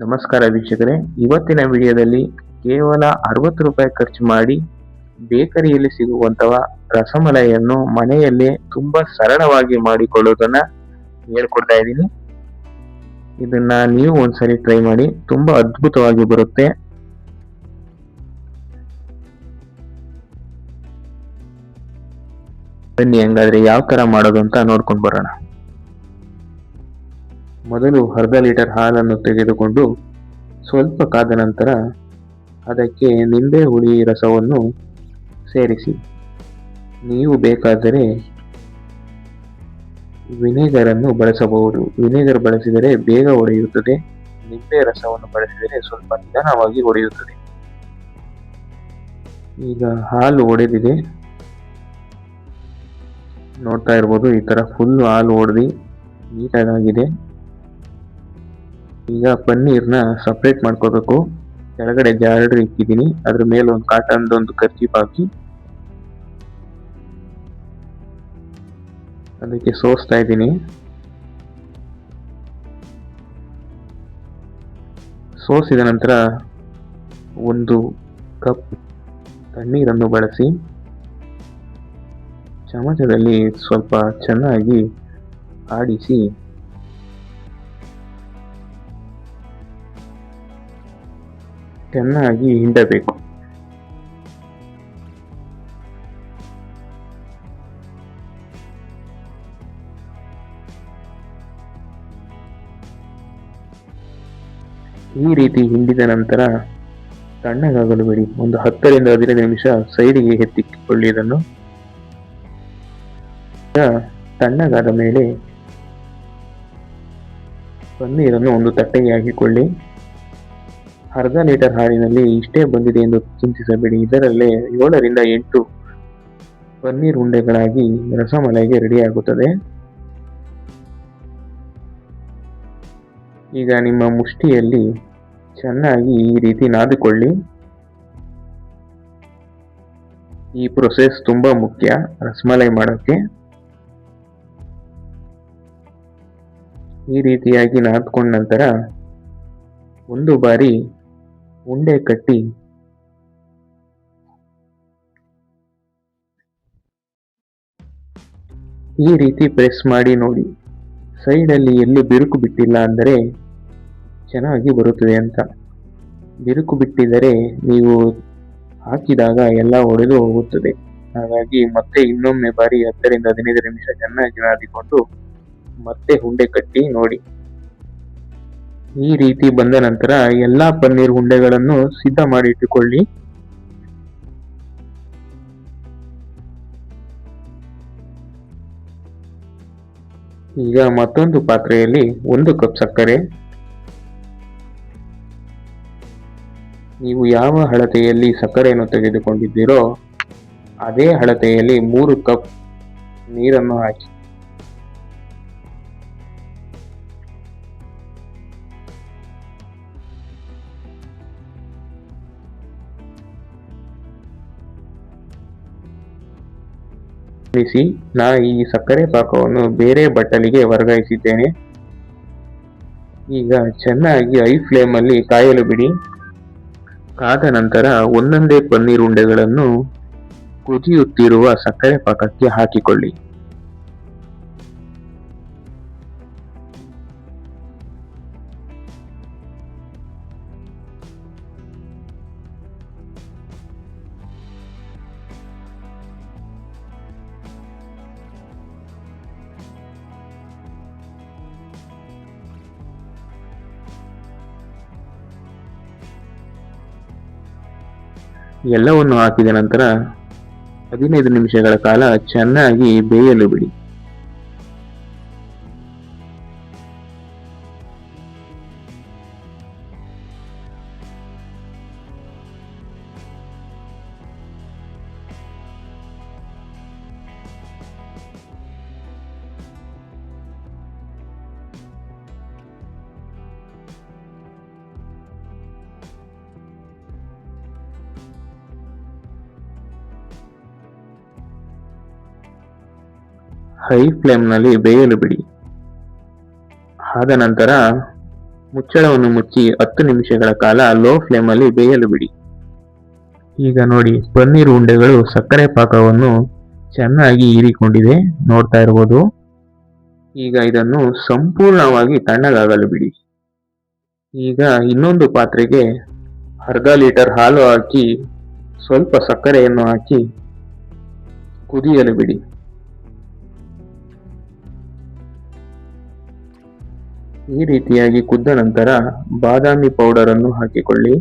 ನಮಸ್ಕಾರ ವೀಕ್ಷಕರೇ, ಇವತ್ತಿನ ವಿಡಿಯೋದಲ್ಲಿ ಕೇವಲ 60 ರೂಪಾಯಿ ಖರ್ಚು ಮಾಡಿ ಬೇಕರಿಯಲ್ಲಿ ಸಿಗುವಂತಹ ರಸಮಲೈಯನ್ನು ಮನೆಯಲ್ಲೇ ತುಂಬಾ ಸರಳವಾಗಿ ಮಾಡಿಕೊಳ್ಳುವುದನ್ನ ಹೇಳ್ಕೊಡ್ತಾ ಇದ್ದೀನಿ. ಇದನ್ನ ನೀವು ಒಂದ್ಸರಿ ಟ್ರೈ ಮಾಡಿ, ತುಂಬಾ ಅದ್ಭುತವಾಗಿ ಬರುತ್ತೆ. ಬನ್ನಿ ಹಂಗಾದ್ರೆ ಯಾವ ತರ ಮಾಡೋದು ಅಂತ ನೋಡ್ಕೊಂಡು ಬರೋಣ. ಮೊದಲು ಅರ್ಧ ಲೀಟರ್ ಹಾಲನ್ನು ತೆಗೆದುಕೊಂಡು ಸ್ವಲ್ಪ ಕಾದ ನಂತರ ಅದಕ್ಕೆ ನಿಂಬೆ ಹುಳಿ ರಸವನ್ನು ಸೇರಿಸಿ. ನೀವು ಬೇಕಾದರೆ ವಿನೆಗರ್ ಅನ್ನು ಬಳಸಬಹುದು. ವಿನೆಗರ್ ಬಳಸಿದರೆ ಬೇಗ ಒಡೆಯುತ್ತದೆ. ನಿಂಬೆ ರಸವನ್ನು ಬಳಸಿದರೆ ಸ್ವಲ್ಪ ನಿಧಾನವಾಗಿ ಒಡೆಯುತ್ತದೆ. ಈಗ ಹಾಲು ಒಡೆದಿದೆ, ನೋಡ್ತಾ ಇರ್ಬೋದು. ಈ ತರ ಫುಲ್ ಹಾಲು ಒಡೆದಿ ನೀಟಾಗಿದೆ. ಈಗ ಪನ್ನೀರ್ನ ಸಪ್ರೇಟ್ ಮಾಡ್ಕೋಬೇಕು. ಕೆಳಗಡೆ ಜಾಲರಿ ಇಕ್ಕಿದ್ದೀನಿ, ಅದ್ರ ಮೇಲೆ ಒಂದು ಕಾಟನ್ ಒಂದು ಕರ್ಚೀಪ್ ಹಾಕಿ ಅದಕ್ಕೆ ಸೋಸ್ತಾ ಇದ್ದೀನಿ. ಸೋಸಿದ ನಂತರ 1 ಕಪ್ ತಣ್ಣೀರನ್ನು ಬಳಸಿ ಚಮಚದಲ್ಲಿ ಸ್ವಲ್ಪ ಚೆನ್ನಾಗಿ ಆಡಿಸಿ ಚೆನ್ನಾಗಿ ಹಿಂಡಬೇಕು. ಈ ರೀತಿ ಹಿಂಡಿದ ನಂತರ ತಣ್ಣಗಾಗಲು ಬಿಡಿ. ಒಂದು 10 ರಿಂದ 15 ನಿಮಿಷ ಸೈಡಿಗೆ ಎತ್ತಿಕೊಳ್ಳಿ. ಇದನ್ನು ತಣ್ಣಗಾದ ಮೇಲೆ ಪನ್ನೀರನ್ನು ಒಂದು ತಟ್ಟೆಗೆ ಹಾಕಿಕೊಳ್ಳಿ. ಅರ್ಧ ಲೀಟರ್ ಹಾಲಿನಲ್ಲಿ ಇಷ್ಟೇ ಬಂದಿದೆ ಎಂದು ಚಿಂತಿಸಬೇಡಿ. ಇದರಲ್ಲೇ 7 ರಿಂದ 8 ಪನ್ನೀರ್ ಉಂಡೆಗಳಾಗಿ ರಸಮಲೈಗೆ ರೆಡಿ ಆಗುತ್ತದೆ. ಈಗ ನಿಮ್ಮ ಮುಷ್ಟಿಯಲ್ಲಿ ಚೆನ್ನಾಗಿ ಈ ರೀತಿ ನಾದಿಕೊಳ್ಳಿ. ಈ ಪ್ರೊಸೆಸ್ ತುಂಬಾ ಮುಖ್ಯ ರಸಮಲೈ ಮಾಡೋಕ್ಕೆ. ಈ ರೀತಿಯಾಗಿ ನಾದ್ಕೊಂಡ ನಂತರ ಒಂದು ಬಾರಿ ಉಂಡೆ ಕಟ್ಟಿ ಈ ರೀತಿ ಪ್ರೆಸ್ ಮಾಡಿ ನೋಡಿ. ಸೈಡಲ್ಲಿ ಎಲ್ಲಿ ಬಿರುಕು ಬಿಟ್ಟಿಲ್ಲ ಅಂದರೆ ಚೆನ್ನಾಗಿ ಬರುತ್ತದೆ ಅಂತ. ಬಿರುಕು ಬಿಟ್ಟಿದ್ದರೆ ನೀವು ಹಾಕಿದಾಗ ಎಲ್ಲ ಒಡೆದು ಹೋಗುತ್ತದೆ. ಹಾಗಾಗಿ ಮತ್ತೆ ಇನ್ನೊಮ್ಮೆ ಬಾರಿ 10 ರಿಂದ 15 ನಿಮಿಷ ಚೆನ್ನಾಗಿ ನಾದಿಕೊಂಡು ಮತ್ತೆ ಉಂಡೆ ಕಟ್ಟಿ ನೋಡಿ. ಈ ರೀತಿ ಬಂದ ನಂತರ ಎಲ್ಲಾ ಪನ್ನೀರ್ ಉಂಡೆಗಳನ್ನು ಸಿದ್ಧ ಮಾಡಿ ಇಟ್ಟುಕೊಳ್ಳಿ. ಈಗ ಮತ್ತೊಂದು ಪಾತ್ರೆಯಲ್ಲಿ 1 ಕಪ್ ಸಕ್ಕರೆ, ನೀವು ಯಾವ ಅಳತೆಯಲ್ಲಿ ಸಕ್ಕರೆಯನ್ನು ತೆಗೆದುಕೊಂಡಿದ್ದೀರೋ ಅದೇ ಅಳತೆಯಲ್ಲಿ 3 ಕಪ್ ನೀರನ್ನು ಹಾಕಿ. ನಾ ಈ ಸಕ್ಕರೆ ಪಾಕವನ್ನು ಬೇರೆ ಬಟ್ಟಲಿಗೆ ವರ್ಗಾಯಿಸಿದ್ದೇನೆ. ಈಗ ಚೆನ್ನಾಗಿ ಹೈ ಫ್ಲೇಮ್ ಅಲ್ಲಿ ಕಾಯಲು ಬಿಡಿ. ಕಾದ ನಂತರ ಒಂದೊಂದೇ ಪನ್ನೀರ್ ಉಂಡೆಗಳನ್ನು ಕುದಿಯುತ್ತಿರುವ ಸಕ್ಕರೆ ಪಾಕಕ್ಕೆ ಹಾಕಿಕೊಳ್ಳಿ. ಎಲ್ಲವನ್ನು ಹಾಕಿದ ನಂತರ 15 ನಿಮಿಷಗಳ ಕಾಲ ಚೆನ್ನಾಗಿ ಬೇಯಲು ಬಿಡಿ. ಹೈ ಫ್ಲೇಮ್ನಲ್ಲಿ ಬೇಯಲು ಬಿಡಿ. ಆದ ನಂತರ ಮುಚ್ಚಳವನ್ನು ಮುಚ್ಚಿ 10 ನಿಮಿಷಗಳ ಕಾಲ ಲೋ ಫ್ಲೇಮಲ್ಲಿ ಬೇಯಲು ಬಿಡಿ. ಈಗ ನೋಡಿ, ಪನ್ನೀರ್ ಉಂಡೆಗಳು ಸಕ್ಕರೆ ಪಾಕವನ್ನು ಚೆನ್ನಾಗಿ ಹೀರಿಕೊಂಡಿದೆ, ನೋಡ್ತಾ ಇರ್ಬೋದು. ಈಗ ಇದನ್ನು ಸಂಪೂರ್ಣವಾಗಿ ತಣ್ಣಗಾಗಲು ಬಿಡಿ. ಈಗ ಇನ್ನೊಂದು ಪಾತ್ರೆಗೆ ಅರ್ಧ ಲೀಟರ್ ಹಾಲು ಹಾಕಿ ಸ್ವಲ್ಪ ಸಕ್ಕರೆಯನ್ನು ಹಾಕಿ ಕುದಿಯಲು ಬಿಡಿ. ಈ ರೀತಿಯಾಗಿ ಕುದ್ದ ನಂತರ ಬಾದಾಮಿ ಪೌಡರ್ ಅನ್ನು ಹಾಕಿಕೊಳ್ಳಿ.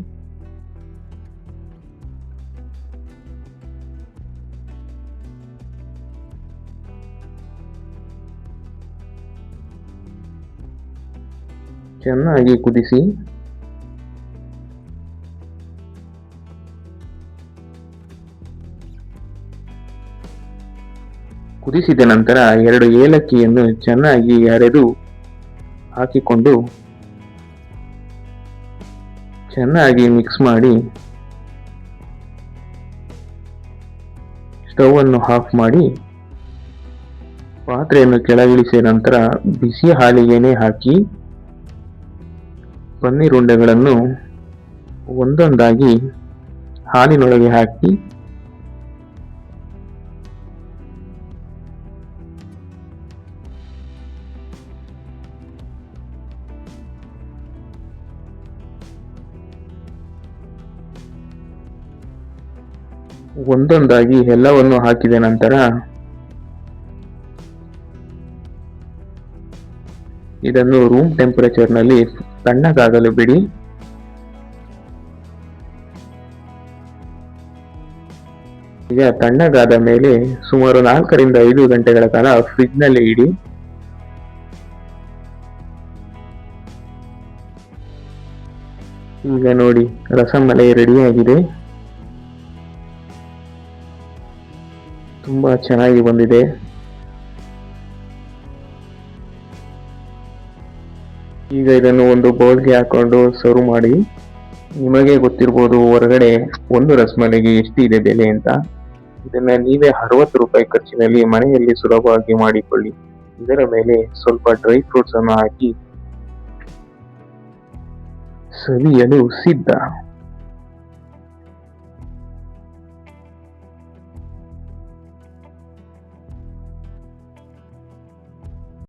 ಚೆನ್ನಾಗಿ ಕುದಿಸಿ. ಕುದಿಸಿದ ನಂತರ 2 ಏಲಕ್ಕಿಯನ್ನು ಚೆನ್ನಾಗಿ ಅರೆದು ಹಾಕಿಕೊಂಡು ಚೆನ್ನಾಗಿ ಮಿಕ್ಸ್ ಮಾಡಿ ಸ್ಟವ್ ಅನ್ನು ಆಫ್ ಮಾಡಿ ಪಾತ್ರೆಯನ್ನು ಕೆಳಗಿಳಿಸಿದ ನಂತರ ಬಿಸಿ ಹಾಲಿಗೆನೆ ಹಾಕಿ ಪನ್ನೀರ್ ಉಂಡೆಗಳನ್ನು ಒಂದೊಂದಾಗಿ ಹಾಲಿನೊಳಗೆ ಹಾಕಿ ಒಂದೊಂದಾಗಿ ಎಲ್ಲವನ್ನು ಹಾಕಿದ ನಂತರ ಇದನ್ನು ರೂಮ್ ಟೆಂಪರೇಚರ್ನಲ್ಲಿ ತಣ್ಣಗಾಗಲು ಬಿಡಿ. ಈಗ ತಣ್ಣಗಾದ ಮೇಲೆ ಸುಮಾರು 4 ರಿಂದ 5 ಗಂಟೆಗಳ ಕಾಲ ಫ್ರಿಡ್ಜ್ನಲ್ಲಿ ಇಡಿ. ಈಗ ನೋಡಿ, ರಸಮಲೈ ರೆಡಿಯಾಗಿದೆ. ತುಂಬಾ ಚೆನ್ನಾಗಿ ಬಂದಿದೆ. ಈಗ ಇದನ್ನು ಒಂದು ಬೌಲ್ಗೆ ಹಾಕೊಂಡು ಸರ್ವ್ ಮಾಡಿ. ನಿಮಗೆ ಗೊತ್ತಿರ್ಬೋದು ಹೊರಗಡೆ ಒಂದು ರಸಮಲೈಗೆ ಎಷ್ಟಿದೆ ಬೆಲೆ ಅಂತ. ಇದನ್ನ ನೀವೇ 60 ರೂಪಾಯಿ ಖರ್ಚಿನಲ್ಲಿ ಮನೆಯಲ್ಲಿ ಸುಲಭವಾಗಿ ಮಾಡಿಕೊಳ್ಳಿ. ಇದರ ಮೇಲೆ ಸ್ವಲ್ಪ ಡ್ರೈ ಫ್ರೂಟ್ಸ್ ಅನ್ನು ಹಾಕಿ ಸವಿಯಲು ಸಿದ್ಧ.